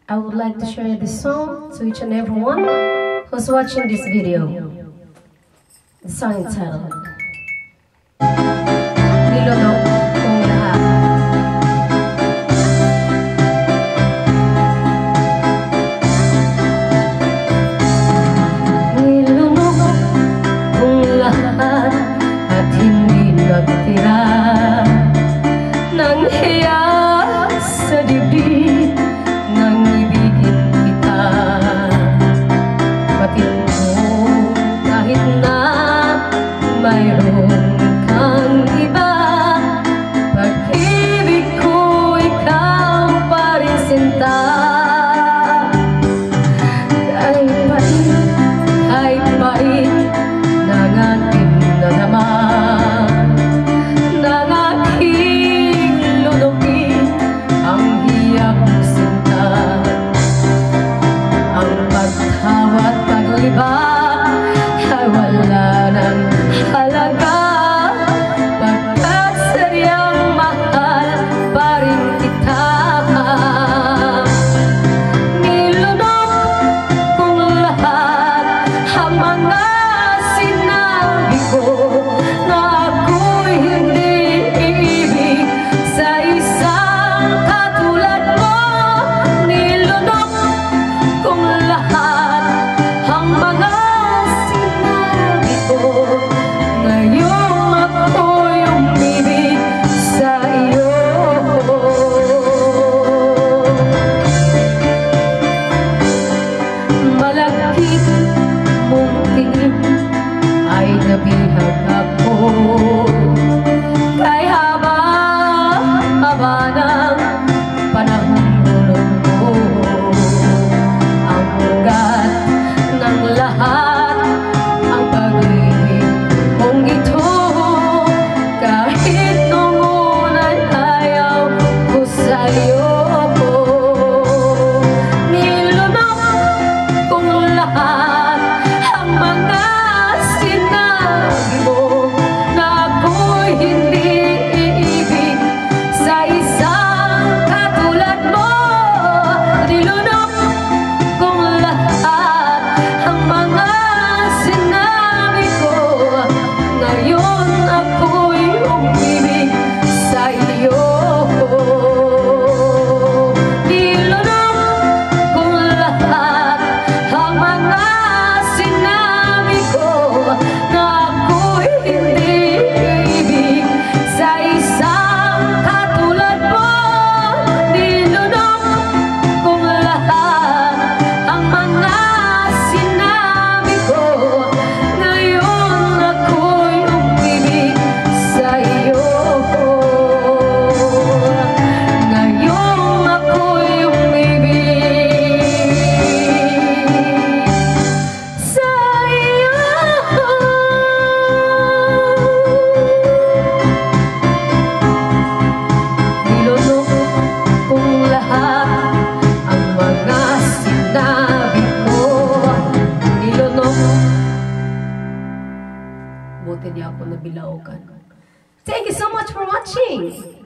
I would like to share this song to each and everyone who's watching this video. The song entitled Nilunok Kong Lahat. Nilunok kong lahat at hindi nagtira ng hiya sa dibdib nang ibigin kita. Bakit mo kahit na mayroon kang iba, pag-ibig ko ikaw pa rin sinta. Kahit pait ng ating nalaman, ng aking lunukin ang hiyang sinta. Ang pagtawa at paglibak ay wala ng halaga, pagkat sadyang mahal pa rin kita. Nilunok kong lahat ang mga sinabi ko na ako'y hindi ibig sa isang katulad mo. Nilunok kong lahat ang mga sinabi ko, ngayong ako'y umibig sa iyo. Malagkit mong tingin ay nabihag ako, kay haba-haba ng panahong bulong mo. Ang ugat ng lahat ang pag-ibig kong ito, kahit nung una'y ayaw ko sa'yo. Nilunok kong lahat ang mga sinabi mo na ako'y hindi iibig sa isang katulad mo. Nilunok kong lahat ang mga sinabi ko, ngayon ako'y umibig sa iyo. Nilunok kong lahat ang mga sinabi ko na ako'y hindi ibig sa isang katulad mo. Nilunok kong lahat ang mga sinabi ko, ngayon ako'y umibig sa iyo. Ngayon ako'y umibig sa iyo. Nilunok kong lahat ang mga sinabi ko. Nilunok. Buti niya ako nabilaukan. Thank you so much for watching.